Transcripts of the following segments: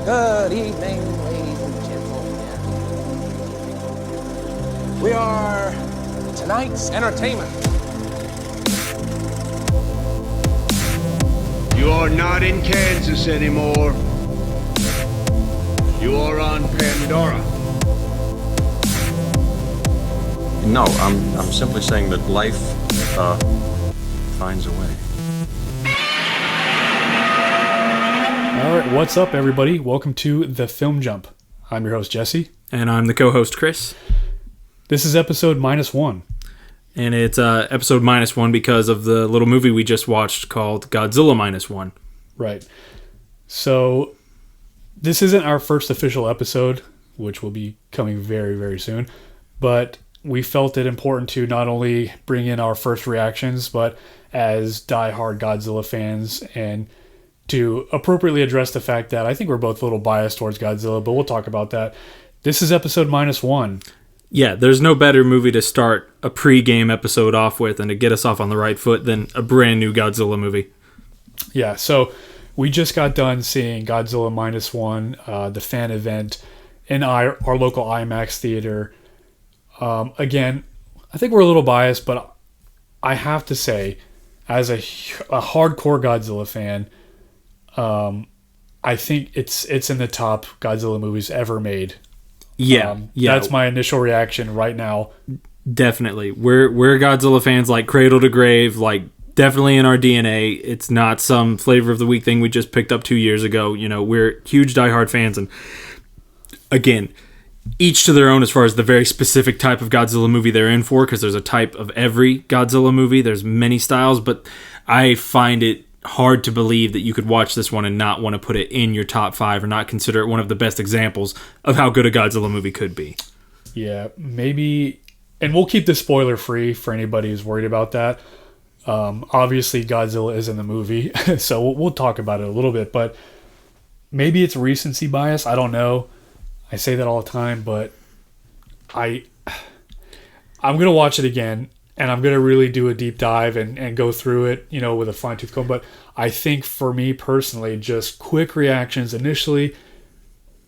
Good evening, ladies and gentlemen. We are tonight's entertainment. You are not in Kansas anymore. You are on Pandora. No, I'm simply saying that life finds a way. All right, what's up, everybody? Welcome to The Film Jump. I'm your host, Jesse. And I'm the co-host, Chris. This is episode -1. And it's episode -1 because of the little movie we just watched called Godzilla -1. Right. So, this isn't our first official episode, which will be coming very, very soon. But we felt it important to not only bring in our first reactions, but as die-hard Godzilla fans, and to appropriately address the fact that I think we're both a little biased towards Godzilla, but we'll talk about that. This is episode -1. Yeah, there's no better movie to start a pre-game episode off with and to get us off on the right foot than a brand new Godzilla movie. Yeah, so we just got done seeing Godzilla -1, the fan event, in our local IMAX theater. Again, I think we're a little biased, but I have to say, as a hardcore Godzilla fan, I think it's in the top Godzilla movies ever made. Yeah. That's my initial reaction right now. Definitely. We're Godzilla fans like cradle to grave, like definitely in our DNA. It's not some flavor of the week thing we just picked up 2 years ago. You know, we're huge diehard fans, and again, each to their own as far as the very specific type of Godzilla movie they're in for, because there's a type of every Godzilla movie. There's many styles, but I find it hard to believe that you could watch this one and not want to put it in your top 5 or not consider it one of the best examples of how good a Godzilla movie could be. Yeah, maybe, and we'll keep this spoiler free for anybody who's worried about that. Obviously, Godzilla is in the movie, so we'll talk about it a little bit, but maybe it's recency bias. I don't know. I say that all the time, but I'm going to watch it again, and I'm going to really do a deep dive and go through it, you know, with a fine-tooth comb. But I think for me personally, just quick reactions initially,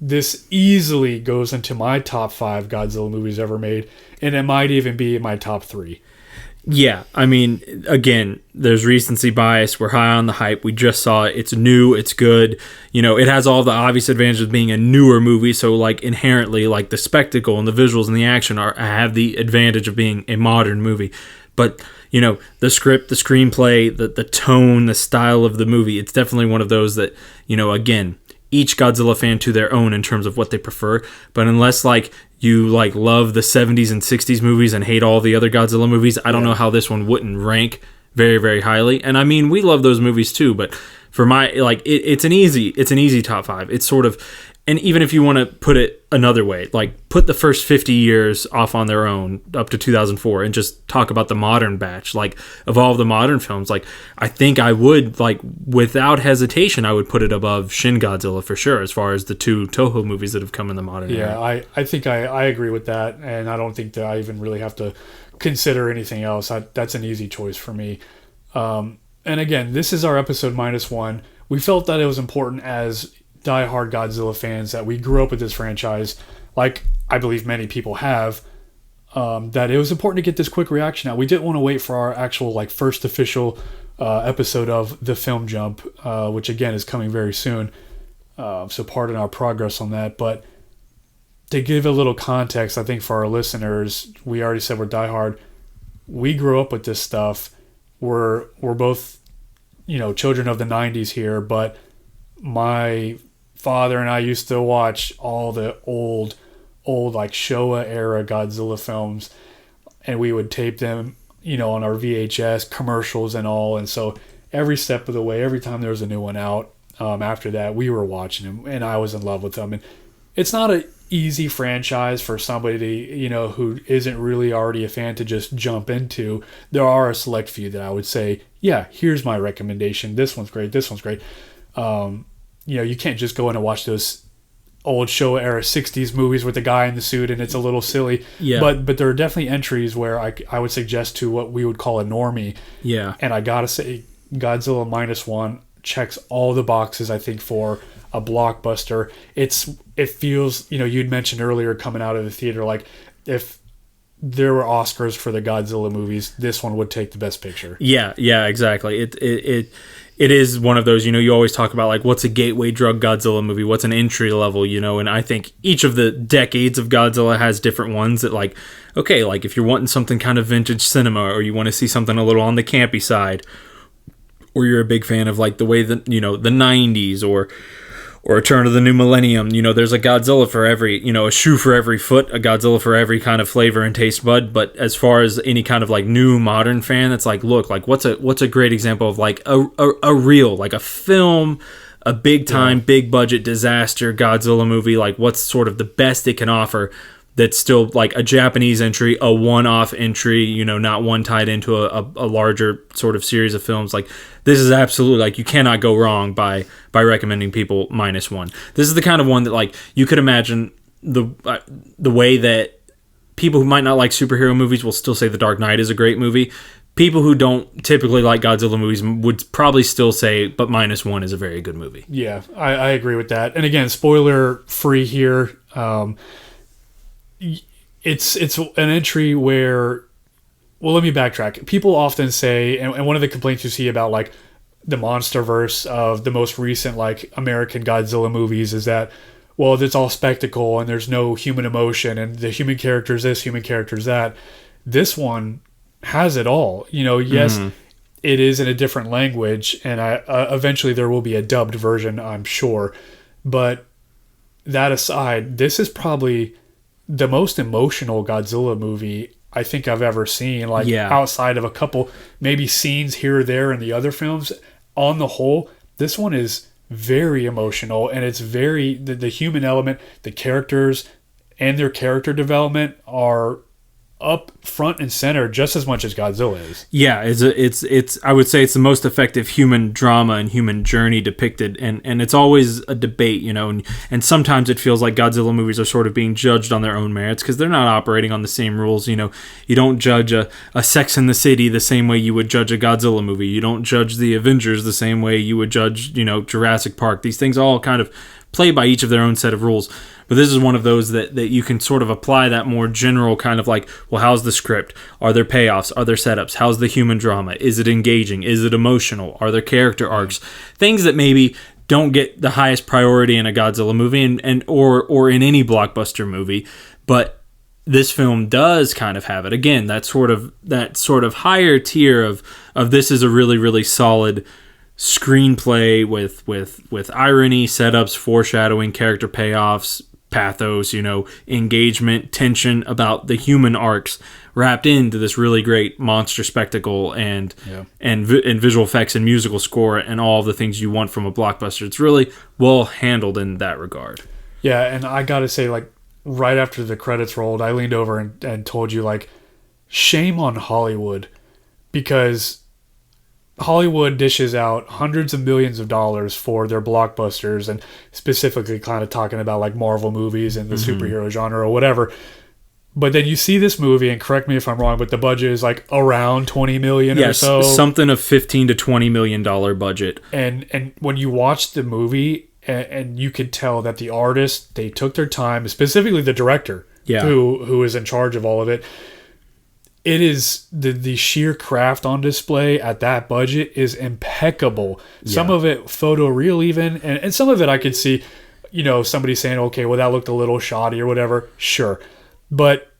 this easily goes into my top 5 Godzilla movies ever made, and it might even be in my top 3. Yeah, I mean, again, there's recency bias. We're high on the hype. We just saw it. It's new. It's good. You know, it has all the obvious advantages of being a newer movie. So, like, inherently, like, the spectacle and the visuals and the action have the advantage of being a modern movie. But, you know, the script, the screenplay, the tone, the style of the movie, it's definitely one of those that, you know, again, each Godzilla fan to their own in terms of what they prefer. But unless, like, you like love the 70s and 60s movies and hate all the other Godzilla movies, I don't know how this one wouldn't rank very, very highly. And I mean, we love those movies too, but for my, like, it's an easy top 5. It's sort of, and even if you want to put it another way, like put the first 50 years off on their own up to 2004 and just talk about the modern batch, like of all of the modern films, like I think I would, like, without hesitation, I would put it above Shin Godzilla for sure, as far as the 2 Toho movies that have come in the modern era. Yeah, I think I agree with that, and I don't think that I even really have to consider anything else. That's an easy choice for me. And again, this is our episode -1. We felt that it was important as diehard Godzilla fans that we grew up with this franchise, like I believe many people have, that it was important to get this quick reaction out. We didn't want to wait for our actual, like, first official episode of The Film Jump, which again is coming very soon. So pardon our progress on that, but to give a little context, I think for our listeners, we already said we're diehard. We grew up with this stuff. We're both, you know, children of the 90s here, but my father and I used to watch all the old like Showa era Godzilla films, and we would tape them, you know, on our VHS commercials and all. And so every step of the way, every time there was a new one out, after that, we were watching them, and I was in love with them. And it's not an easy franchise for somebody to, you know, who isn't really already a fan to just jump into. There are a select few that I would say, yeah, here's my recommendation. This one's great. This one's great. You know, you can't just go in and watch those old Showa era 60s movies with the guy in the suit and it's a little silly. Yeah. But there are definitely entries where I would suggest to what we would call a normie. Yeah. And I gotta say, Godzilla -1 checks all the boxes, I think, for a blockbuster. It feels, you'd mentioned earlier coming out of the theater, like if there were Oscars for the Godzilla movies, this one would take the best picture. Yeah, exactly. It is one of those, you always talk about like what's a gateway drug Godzilla movie, what's an entry level, and I think each of the decades of Godzilla has different ones that like, okay, like if you're wanting something kind of vintage cinema, or you want to see something a little on the campy side, or you're a big fan of like the way that, the 90s or a turn of the new millennium, there's a Godzilla for every, a shoe for every foot, a Godzilla for every kind of flavor and taste bud. But as far as any kind of like new modern fan, it's like, look, like what's a great example of like a real, like a film, a big time, big budget disaster Godzilla movie, like what's sort of the best it can offer that's still like a Japanese entry, a one-off entry, not one tied into a larger sort of series of films. Like this is absolutely like you cannot go wrong by recommending people -1. This is the kind of one that like you could imagine the way that people who might not like superhero movies will still say The Dark Knight is a great movie. People who don't typically like Godzilla movies would probably still say, but -1 is a very good movie. Yeah, I agree with that. And again, spoiler free here. It's an entry where, well, let me backtrack. People often say, and one of the complaints you see about like the MonsterVerse of the most recent like American Godzilla movies is that, well, it's all spectacle and there's no human emotion and the human character is this, human character is that. This one has it all. Yes, it is in a different language, and eventually there will be a dubbed version, I'm sure. But that aside, this is probably the most emotional Godzilla movie I think I've ever seen. Like outside of a couple maybe scenes here or there in the other films, on the whole, this one is very emotional, and it's very the human element, the characters and their character development are up front and center just as much as Godzilla is. Yeah, it's I would say it's the most effective human drama and human journey depicted, and it's always a debate, and sometimes it feels like Godzilla movies are sort of being judged on their own merits because they're not operating on the same rules. You don't judge a Sex and the City the same way you would judge a Godzilla movie. You don't judge the Avengers the same way you would judge, Jurassic Park. These things all kind of play by each of their own set of rules. But this is one of those that you can sort of apply that more general kind of like, well, how's the script? Are there payoffs? Are there setups? How's the human drama? Is it engaging? Is it emotional? Are there character arcs? Things that maybe don't get the highest priority in a Godzilla movie or in any blockbuster movie, but this film does kind of have it. Again, that sort of higher tier of this is a really, really solid screenplay with irony, setups, foreshadowing, character payoffs, pathos, engagement, tension about the human arcs wrapped into this really great monster spectacle and visual effects and musical score and all the things you want from a blockbuster. It's really well handled in that regard. Yeah, and I gotta say, like, right after the credits rolled, I leaned over and told you, like, shame on Hollywood, because Hollywood dishes out hundreds of millions of dollars for their blockbusters, and specifically kind of talking about like Marvel movies and the superhero genre or whatever. But then you see this movie, and correct me if I'm wrong, but the budget is like around 20 million or so. Something of $15 to $20 million budget. And when you watch the movie, and you could tell that the artist, they took their time, specifically the director, who is in charge of all of it. It is the sheer craft on display at that budget is impeccable. Yeah. Some of it photoreal even, and some of it I could see, somebody saying, okay, well, that looked a little shoddy or whatever. Sure. But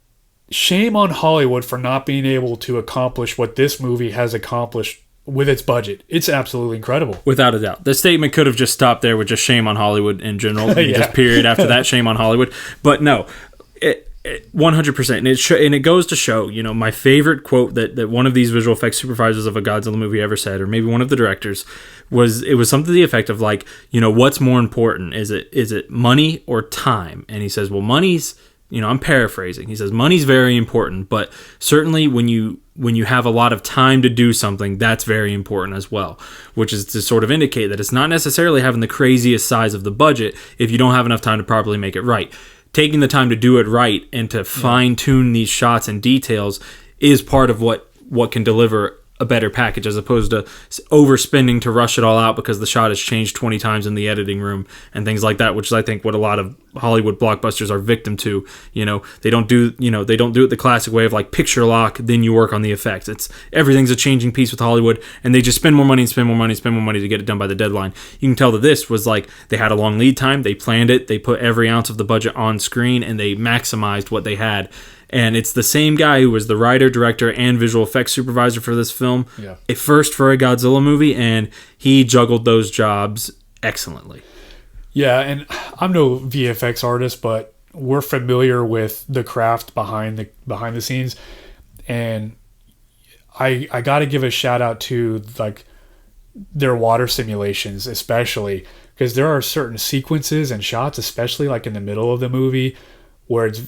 shame on Hollywood for not being able to accomplish what this movie has accomplished with its budget. It's absolutely incredible. Without a doubt. The statement could have just stopped there with just shame on Hollywood in general. Just period after that, shame on Hollywood. But no, 100%, and it goes to show, my favorite quote that one of these visual effects supervisors of a Godzilla movie ever said, or maybe one of the directors, was something to the effect of like, what's more important? Is it money or time? And he says, well, money's, I'm paraphrasing. He says money's very important, but certainly when you have a lot of time to do something, that's very important as well, which is to sort of indicate that it's not necessarily having the craziest size of the budget if you don't have enough time to properly make it right. Taking the time to do it right and to fine-tune these shots and details is part of what can deliver a better package as opposed to overspending to rush it all out because the shot has changed 20 times in the editing room and things like that, which is I think what a lot of Hollywood blockbusters are victim to. They don't do it the classic way of like picture lock, then you work on the effects. It's everything's a changing piece with Hollywood, and they just spend more money to get it done by the deadline. You can tell that this was like they had a long lead time, they planned it, they put every ounce of the budget on screen, and they maximized what they had. And it's the same guy who was the writer, director, and visual effects supervisor for this film. Yeah. At first for a Godzilla movie, and he juggled those jobs excellently. Yeah, and I'm no VFX artist, but we're familiar with the craft behind the scenes, and I got to give a shout out to like their water simulations, especially because there are certain sequences and shots, especially like in the middle of the movie, where it's,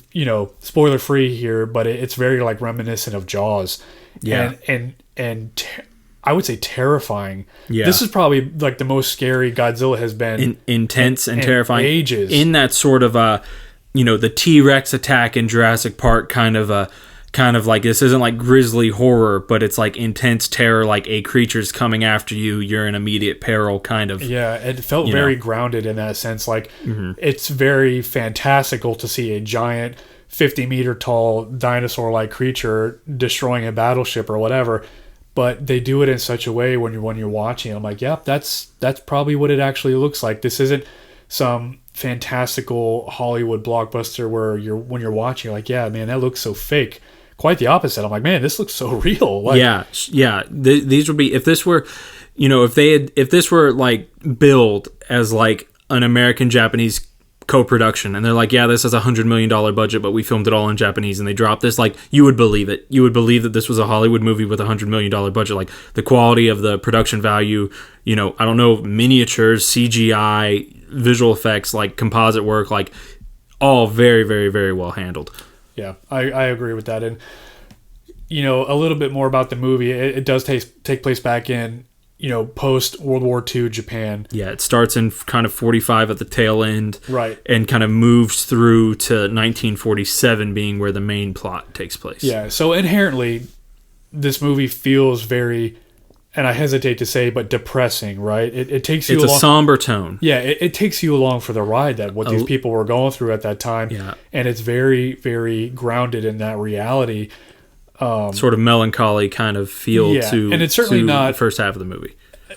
spoiler free here, but it's very like reminiscent of Jaws. Yeah. And I would say terrifying. Yeah. This is probably like the most scary Godzilla has been. Intense and in terrifying. Ages. In that sort of the T-Rex attack in Jurassic Park kind of like, this isn't like grisly horror, but it's like intense terror, like a creature's coming after you, you're in immediate peril kind of. Yeah, it felt very grounded in that sense. Like, it's very fantastical to see a giant 50-meter tall dinosaur-like creature destroying a battleship or whatever, but they do it in such a way when you're watching, I'm like, yep, that's probably what it actually looks like. This isn't some fantastical Hollywood blockbuster where when you're watching, you're like, yeah, man, that looks so fake. Quite the opposite. I'm like, man, this looks so real. Like, yeah. These would be, if this were, if this were like billed as like an American-Japanese co-production, and they're like, yeah, this has $100 million budget, but we filmed it all in Japanese, and they dropped this, like, you would believe it. You would believe that this was a Hollywood movie with $100 million budget. Like, the quality of the production value, I don't know, miniatures, CGI, visual effects, like composite work, like all very, very, very well handled. Yeah, I agree with that. And, a little bit more about the movie. It does take place back in, post World War II Japan. Yeah, it starts in kind of 45 at the tail end. Right. And kind of moves through to 1947 being where the main plot takes place. Yeah, so inherently, this movie feels very, and I hesitate to say, but depressing, right? It takes you It's along, a somber tone. Yeah, it takes you along for the ride that what these people were going through at that time. Yeah. And it's very, very grounded in that reality. Sort of melancholy kind of feel to, and it's certainly not the first half of the movie.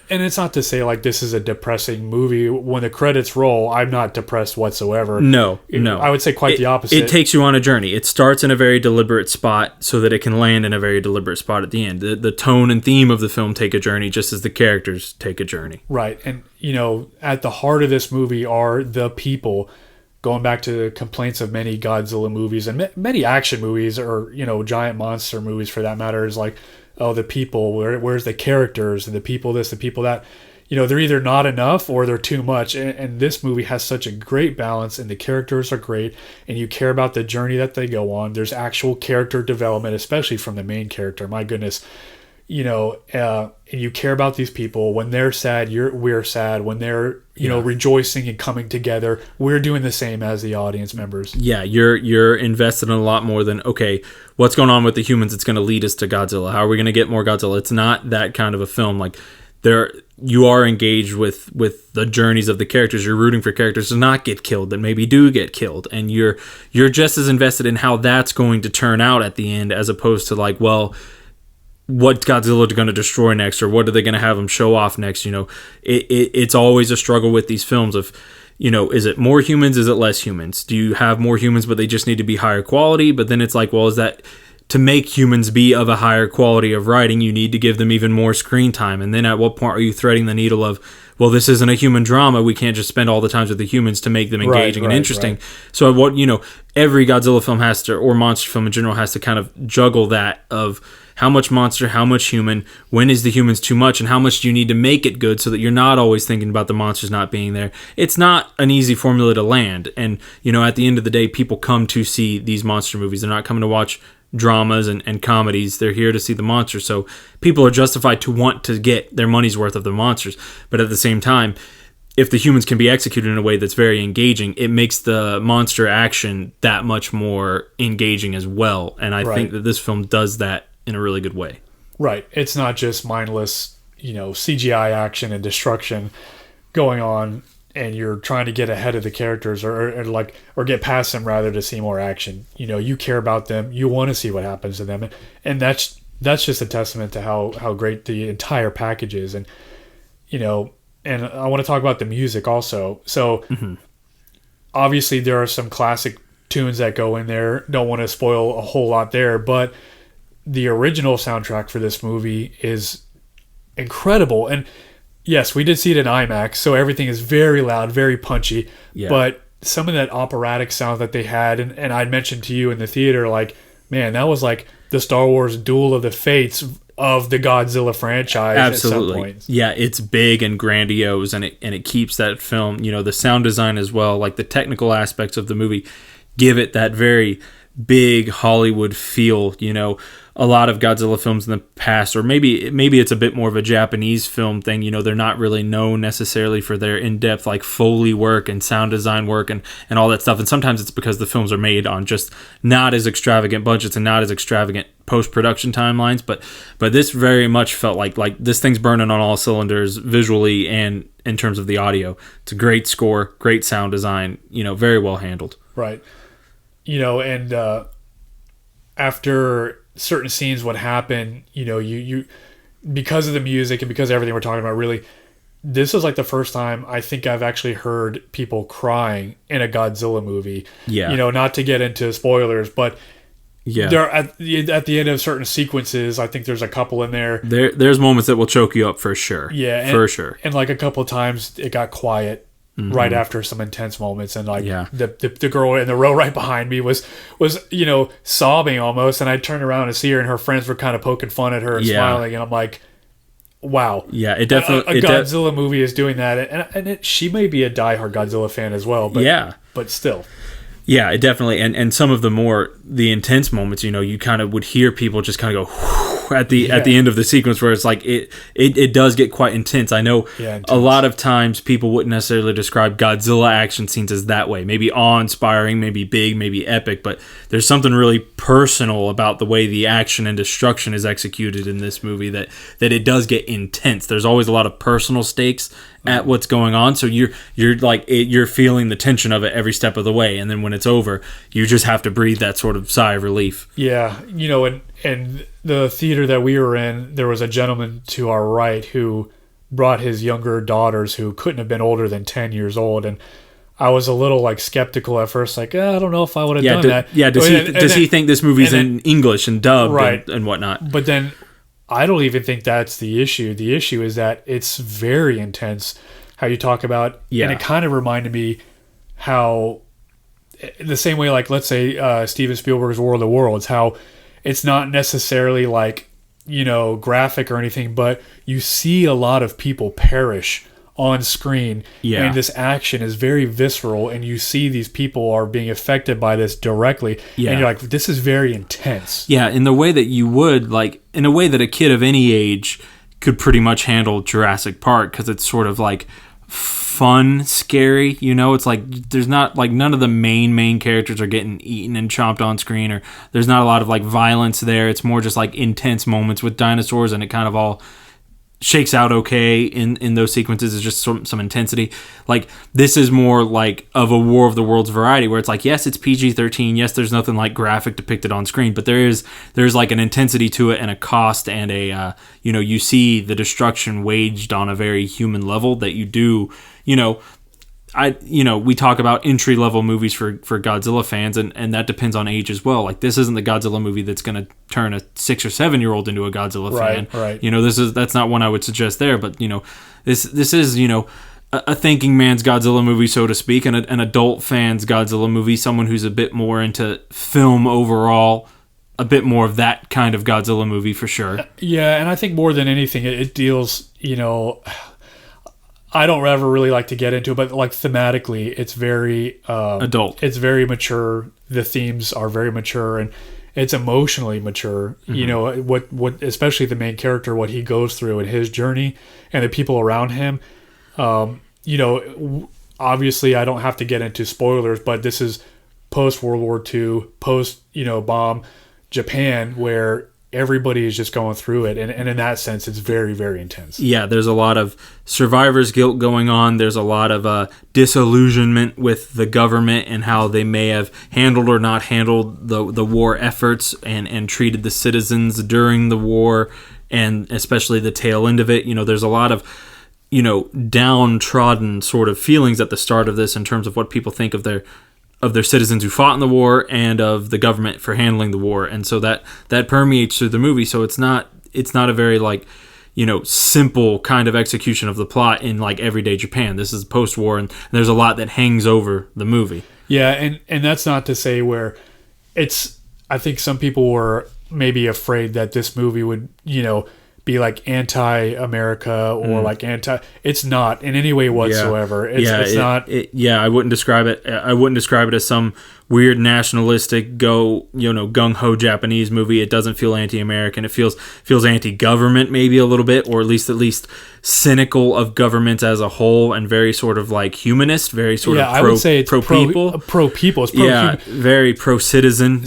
And it's not to say like this is a depressing movie. When the credits roll, I'm not depressed whatsoever. No. I would say quite the opposite. It takes you on a journey. It starts in a very deliberate spot so that it can land in a very deliberate spot at the end. The tone and theme of the film take a journey just as the characters take a journey. Right. And, at the heart of this movie are the people. Going back to the complaints of many Godzilla movies and many action movies or, giant monster movies for that matter is like, oh, the people, where's the characters and the people this, the people that, they're either not enough or they're too much. And this movie has such a great balance and the characters are great and you care about the journey that they go on. There's actual character development, especially from the main character. My goodness. And you care about these people. When they're sad, we're sad. When they're, rejoicing and coming together, we're doing the same as the audience members. Yeah, you're invested in a lot more than, okay, what's going on with the humans that's going to lead us to Godzilla? How are we going to get more Godzilla? It's not that kind of a film. Like, you are engaged with the journeys of the characters. You're rooting for characters to not get killed that maybe do get killed, and you're just as invested in how that's going to turn out at the end as opposed to like, well, what Godzilla are going to destroy next, or what are they going to have him show off next? It's always a struggle with these films of, is it more humans? Is it less humans? Do you have more humans, but they just need to be higher quality? But then it's like, well, is that to make humans be of a higher quality of writing, you need to give them even more screen time? And then at what point are you threading the needle of, well, this isn't a human drama. We can't just spend all the time with the humans to make them engaging and interesting. Right. So what, every Godzilla film has to, or monster film in general has to kind of juggle that of how much monster, how much human, when is the humans too much, and how much do you need to make it good so that you're not always thinking about the monsters not being there. It's not an easy formula to land. And, at the end of the day, people come to see these monster movies. They're not coming to watch dramas and comedies. They're here to see the monsters. So people are justified to want to get their money's worth of the monsters. But at the same time, if the humans can be executed in a way that's very engaging, it makes the monster action that much more engaging as well. And I think that this film does that in a really good way. Right. It's not just mindless, CGI action and destruction going on, and you're trying to get ahead of the characters or get past them rather to see more action. You care about them. You want to see what happens to them. And that's just a testament to how great the entire package is. And, and I want to talk about the music also. So obviously there are some classic tunes that go in there. Don't want to spoil a whole lot there, but the original soundtrack for this movie is incredible. And yes, we did see it in IMAX, so everything is very loud, very punchy. Yeah. But some of that operatic sound that they had, and I'd mentioned to you in the theater, like, man, that was like the Star Wars Duel of the Fates of the Godzilla franchise. Absolutely. At some point. Yeah, it's big and grandiose, and it keeps that film, the sound design as well, like the technical aspects of the movie give it that very big Hollywood feel. A lot of Godzilla films in the past, or maybe it's a bit more of a Japanese film thing, they're not really known necessarily for their in-depth like Foley work and sound design work and all that stuff. And sometimes it's because the films are made on just not as extravagant budgets and not as extravagant post-production timelines. But this very much felt like this thing's burning on all cylinders visually and in terms of the audio. It's a great score, great sound design, very well handled. Right. And after certain scenes would happen, you because of the music and because of everything we're talking about, really, this is like the first time I think I've actually heard people crying in a Godzilla movie. Yeah. Not to get into spoilers, but yeah, there at the end of certain sequences, I think there's a couple in there. There's moments that will choke you up for sure. Yeah, for sure. And like a couple of times it got quiet. Right after some intense moments, and the girl in the row right behind me was sobbing almost, and I turned around to see her, and her friends were kind of poking fun at her and smiling, and I'm like, wow, yeah, it definitely a Godzilla movie is doing that, and she may be a diehard Godzilla fan as well, but still. Yeah, it definitely, and some of the intense moments, you kind of would hear people just kind of go at the end of the sequence where it's like it does get quite intense. I know a lot of times people wouldn't necessarily describe Godzilla action scenes as that way. Maybe awe-inspiring, maybe big, maybe epic, but there's something really personal about the way the action and destruction is executed in this movie that it does get intense. There's always a lot of personal stakes at what's going on, so you're feeling the tension of it every step of the way, and then when it's over, you just have to breathe that sort of sigh of relief. Yeah, and the theater that we were in, there was a gentleman to our right who brought his younger daughters who couldn't have been older than 10 years old, and I was a little skeptical at first, I don't know if I would have done that. Yeah, does he think this movie's in English and dubbed, right, and whatnot? But then I don't even think that's the issue. The issue is that it's very intense, how you talk about, and it kind of reminded me how, the same way, like, let's say Steven Spielberg's War of the Worlds, how it's not necessarily graphic or anything, but you see a lot of people perish on screen, and this action is very visceral, and you see these people are being affected by this directly, and you're like, this is very intense. Yeah, in the way that you would, in a way that a kid of any age could pretty much handle Jurassic Park, because it's sort of fun, scary, it's there's not none of the main characters are getting eaten and chomped on screen, or there's not a lot of violence there. It's more just intense moments with dinosaurs, and it kind of all shakes out okay in those sequences. Is just some intensity. This is more of a War of the Worlds variety, where it's yes, it's PG-13, yes, there's nothing graphic depicted on screen, but there's an intensity to it and a cost and a you see the destruction waged on a very human level that you do. We talk about entry level movies for Godzilla fans, and that depends on age as well. This isn't the Godzilla movie that's going to turn a 6 or 7 year old into a Godzilla fan. Right. That's not one I would suggest there. But this is a thinking man's Godzilla movie, so to speak, and an adult fan's Godzilla movie. Someone who's a bit more into film overall, a bit more of that kind of Godzilla movie for sure. Yeah, and I think more than anything, it deals I don't ever really like to get into it, but thematically, it's very adult. It's very mature. The themes are very mature, and it's emotionally mature. Mm-hmm. What especially the main character, what he goes through in his journey, and the people around him. Obviously, I don't have to get into spoilers, but this is post World War II, post bomb Japan, where everybody is just going through it, and in that sense, it's very, very intense. Yeah, there's a lot of survivor's guilt going on. There's a lot of disillusionment with the government and how they may have handled or not handled the war efforts and treated the citizens during the war, and especially the tail end of it. There's a lot of downtrodden sort of feelings at the start of this in terms of what people think of their citizens who fought in the war and of the government for handling the war, and so that permeates through the movie. So it's not a very simple kind of execution of the plot in like everyday Japan. This is post-war, and there's a lot that hangs over the movie. Yeah, and that's not to say where it's. I think some people were maybe afraid that this movie would be like anti-America or like anti. It's not in any way whatsoever. It's not. I wouldn't describe it. I wouldn't describe it as some weird nationalistic gung ho Japanese movie. It doesn't feel anti-American. It feels anti-government maybe a little bit, or at least cynical of governments as a whole, and very sort of like humanist, very sort of I would say it's pro people. Pro people. It's very pro citizen.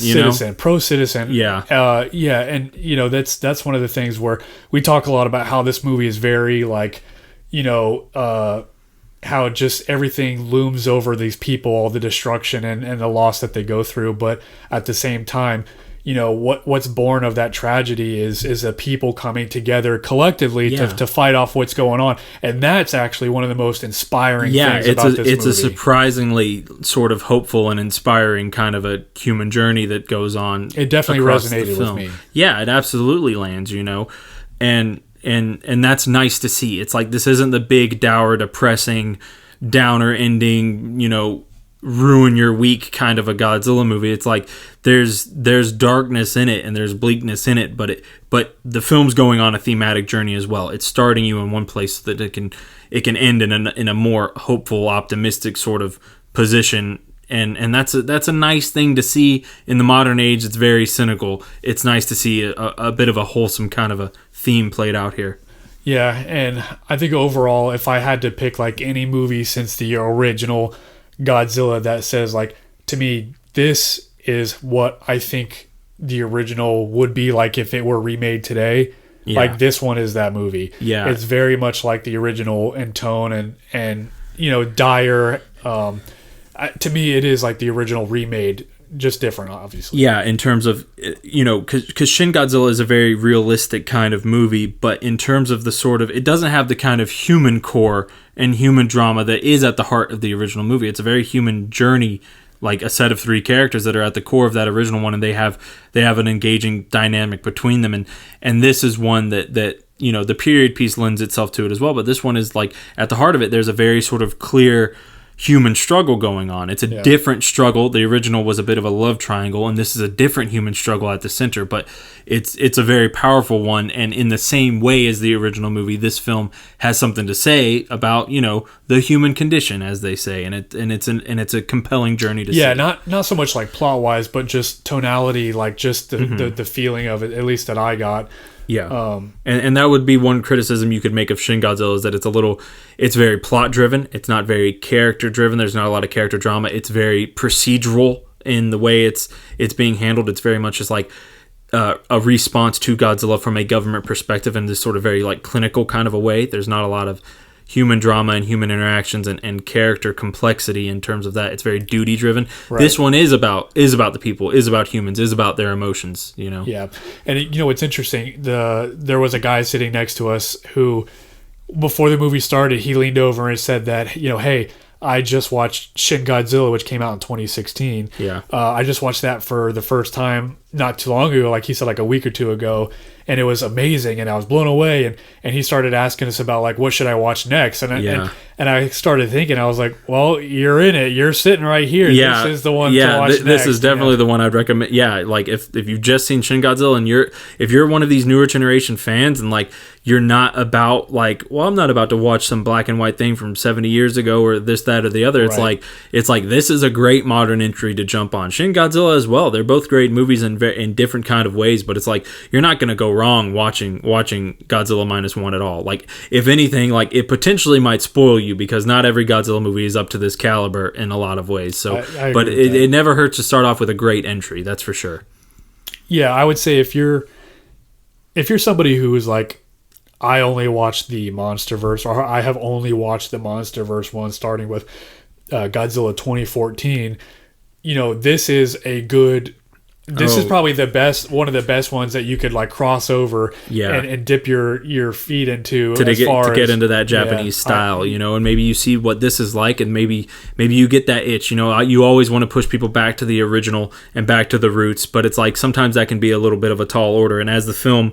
Pro citizen. Yeah. And that's one of the things where we talk a lot about how this movie is very like, how just everything looms over these people, all the destruction and the loss that they go through. But at the same time, what's born of that tragedy is a people coming together collectively to fight off what's going on. And that's actually one of the most inspiring things about this movie. It's a surprisingly sort of hopeful and inspiring kind of a human journey that goes on. It definitely resonated with me. Yeah, it absolutely lands, And that's nice to see. It's like this isn't the big, dour, depressing, downer ending, ruin your week kind of a Godzilla movie. It's like there's darkness in it and there's bleakness in it, but the film's going on a thematic journey as well. It's starting you in one place so that it can end in a more hopeful, optimistic sort of position. And that's a nice thing to see in the modern age. It's very cynical. It's nice to see a bit of a wholesome kind of a theme played out here. Yeah, and I think overall, if I had to pick like any movie since the original Godzilla that says like, to me, this is what I think the original would be like if it were remade today. Yeah. Like this one is that movie. Yeah, it's very much like the original in tone and dire. To me, it is like the original remade, just different, obviously. Yeah, in terms of, because Shin Godzilla is a very realistic kind of movie, but in terms of the sort of, it doesn't have the kind of human core and human drama that is at the heart of the original movie. It's a very human journey, like a set of three characters that are at the core of that original one, and they have an engaging dynamic between them, and this is one that the period piece lends itself to it as well, but this one is like, at the heart of it, there's a very sort of clear human struggle going on. It's a different struggle. The original was a bit of a love triangle, and this is a different human struggle at the center, but it's a very powerful one, and in the same way as the original movie, this film has something to say about, the human condition, as they say, and it's a compelling journey to see. Yeah, not so much like plot-wise, but just tonality, like just the feeling of it, at least that I got. Yeah, and that would be one criticism you could make of Shin Godzilla, is that it's very plot driven. It's not very character driven. There's not a lot of character drama. It's very procedural in the way it's being handled. It's very much just like a response to Godzilla from a government perspective in this sort of very like clinical kind of a way. There's not a lot of human drama and human interactions and character complexity in terms of that. It's very duty driven. Right. This one is about the people, is about humans, is about their emotions, Yeah. And it's interesting. There was a guy sitting next to us who, before the movie started, he leaned over and said that, hey, I just watched Shin Godzilla, which came out in 2016. Yeah. I just watched that for the first time not too long ago, like he said, like a week or two ago, and it was amazing, and I was blown away. And he started asking us about like, what should I watch next? And I started thinking, I was like, well, you're in it. You're sitting right here. Yeah. This is the one to watch next. This is definitely the one I'd recommend. Yeah, like if you've just seen Shin Godzilla and if you're one of these newer generation fans and like you're not about like, well, I'm not about to watch some black and white thing from 70 years ago or this, that, or the other. It's right. It's like this is a great modern entry to jump on. Shin Godzilla as well. They're both great movies in different kind of ways, but it's like you're not going to go wrong watching Godzilla -1 at all. Like if anything, like it potentially might spoil you because not every Godzilla movie is up to this caliber in a lot of ways. So, but it never hurts to start off with a great entry. That's for sure. Yeah, I would say if you're if you're somebody who is like, I only watched the MonsterVerse, or I have only watched the MonsterVerse one, starting with Godzilla 2014. This is a good. This is probably one of the best ones that you could like cross over and dip your feet into to get into that Japanese style, and maybe you see what this is like, and maybe you get that itch. You always want to push people back to the original and back to the roots, but it's like sometimes that can be a little bit of a tall order, and as the film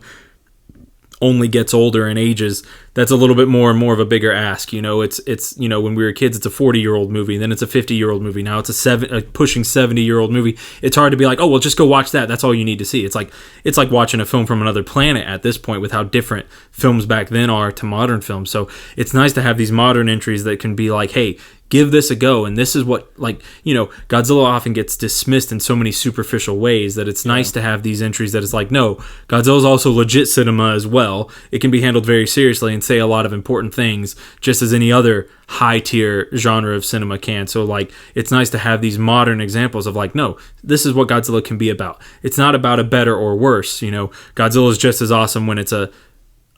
only gets older and ages, that's a little bit more and more of a bigger ask. It's when we were kids, it's a 40-year-old movie, then it's a 50-year-old movie. Now it's a pushing 70-year-old movie. It's hard to be like, oh well, just go watch that. That's all you need to see. It's like watching a film from another planet at this point, with how different films back then are to modern films. So it's nice to have these modern entries that can be like, hey, give this a go. And this is what, Godzilla often gets dismissed in so many superficial ways that it's nice to have these entries that it's like, no, Godzilla's also legit cinema as well. It can be handled very seriously and say a lot of important things, just as any other high tier genre of cinema can. So it's nice to have these modern examples of no, this is what Godzilla can be about. It's not about a better or worse. Godzilla is just as awesome when it's a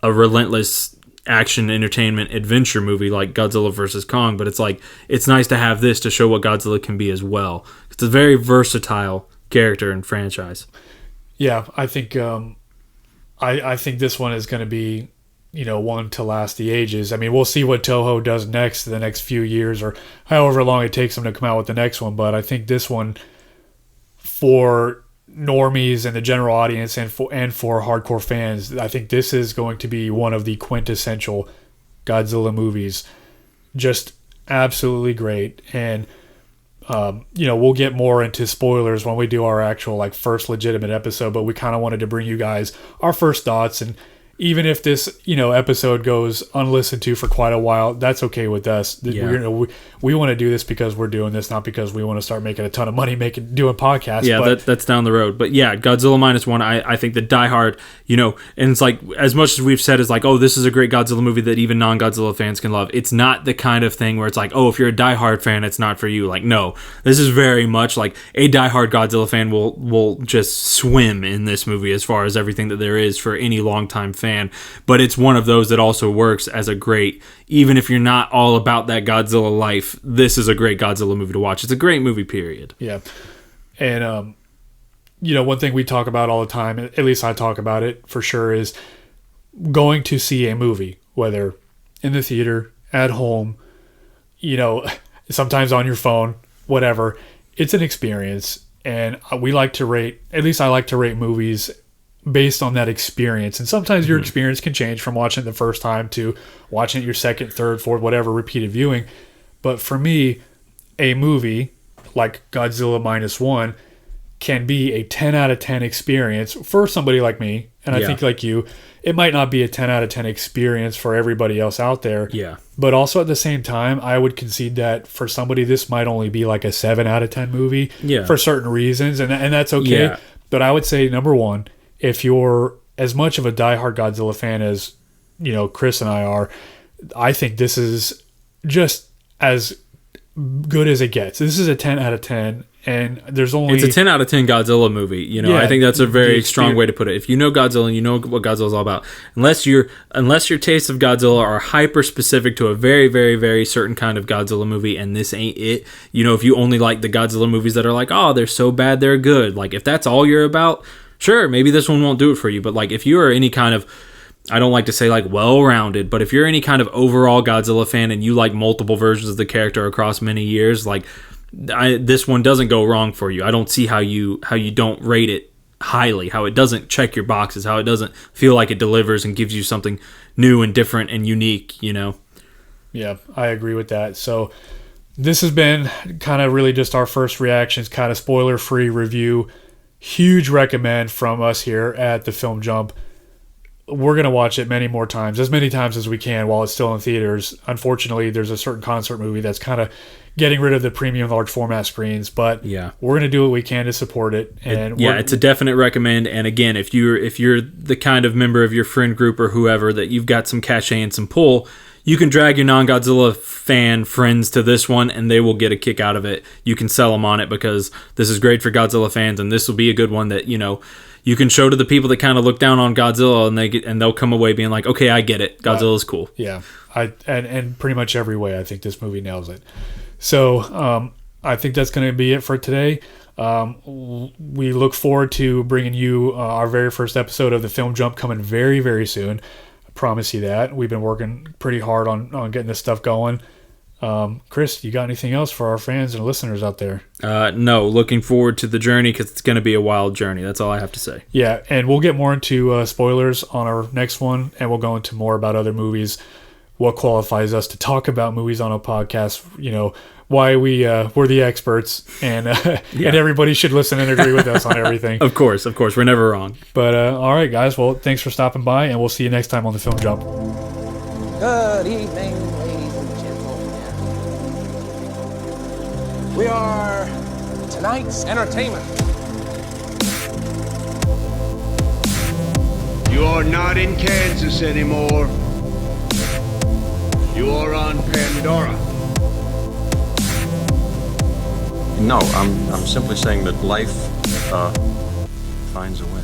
relentless action entertainment adventure movie like Godzilla vs. Kong, but it's nice to have this to show what Godzilla can be as well. It's a very versatile character and franchise. Yeah, I think I think this one is going to be one to last the ages. I mean, we'll see what Toho does next the next few years, or however long it takes them to come out with the next one, but I think this one, for normies and the general audience and for hardcore fans, I think this is going to be one of the quintessential Godzilla movies. Just absolutely great. And we'll get more into spoilers when we do our actual first legitimate episode, but we kind of wanted to bring you guys our first thoughts. And even if this episode goes unlistened to for quite a while, that's okay with us. We want to do this because we're doing this, not because we want to start making a ton of money doing podcasts. Yeah, that's down the road. But yeah, Godzilla -1, I think the diehard, and it's as much as we've said is oh, this is a great Godzilla movie that even non-Godzilla fans can love. It's not the kind of thing where it's oh, if you're a diehard fan, it's not for you. No, this is very much a diehard Godzilla fan will just swim in this movie as far as everything that there is for any longtime fan. But it's one of those that also works as a great, even if you're not all about that Godzilla life, this is a great Godzilla movie to watch. It's a great movie, period. Yeah. And one thing we talk about all the time, at least I talk about it for sure, is going to see a movie, whether in the theater, at home, sometimes on your phone, whatever. It's an experience, and we like to rate, at least I like to rate movies based on that experience. And sometimes your experience can change from watching it the first time to watching it your second, third, fourth, whatever, repeated viewing. But for me, a movie like Godzilla -1 can be a 10 out of 10 experience for somebody like me. And I think like you, it might not be a 10 out of 10 experience for everybody else out there. Yeah. But also at the same time, I would concede that for somebody, this might only be a 7 out of 10 movie for certain reasons. And that's okay. Yeah. But I would say, number one, if you're as much of a diehard Godzilla fan as, Chris and I are, I think this is just as good as it gets. This is a 10 out of 10, and there's only... It's a 10 out of 10 Godzilla movie. I think that's a very strong way to put it. If you know Godzilla and you know what Godzilla's all about, unless your tastes of Godzilla are hyper specific to a very, very, very certain kind of Godzilla movie, and this ain't it, if you only like the Godzilla movies that are oh, they're so bad, they're good. If that's all you're about, sure, maybe this one won't do it for you. But if you are any kind of, I don't like to say well-rounded, but if you're any kind of overall Godzilla fan and you like multiple versions of the character across many years, this one doesn't go wrong for you. I don't see how you don't rate it highly, how it doesn't check your boxes, how it doesn't feel like it delivers and gives you something new and different and unique, Yeah, I agree with that. So this has been kind of really just our first reactions, kind of spoiler-free review. Huge recommend from us here at the Film Jump. We're going to watch it many more times, as many times as we can while it's still in theaters. Unfortunately, there's a certain concert movie that's kind of getting rid of the premium large format screens, but we're going to do what we can to support it. And it's a definite recommend. And again, if you're the kind of member of your friend group or whoever that you've got some cachet and some pull, you can drag your non-Godzilla fan friends to this one, and they will get a kick out of it. You can sell them on it because this is great for Godzilla fans, and this will be a good one that, you can show to the people that kind of look down on Godzilla, and they'll come away being like, okay, I get it. Godzilla's cool. Yeah, and pretty much every way, I think this movie nails it. So I think that's going to be it for today. We look forward to bringing you our very first episode of the Film Jump coming very, very soon. I promise you that. We've been working pretty hard on getting this stuff going. Chris, you got anything else for our fans and listeners out there? No, looking forward to the journey because it's going to be a wild journey. That's all I have to say. Yeah, and we'll get more into spoilers on our next one, and we'll go into more about other movies, what qualifies us to talk about movies on a podcast, why we're the experts, and and everybody should listen and agree with us on everything. Of course, we're never wrong. But all right, guys, well, thanks for stopping by, and we'll see you next time on the Film Jump. Good evening, ladies and gentlemen. We are tonight's entertainment. You are not in Kansas anymore. You are on Pandora. No, I'm simply saying that life finds a way.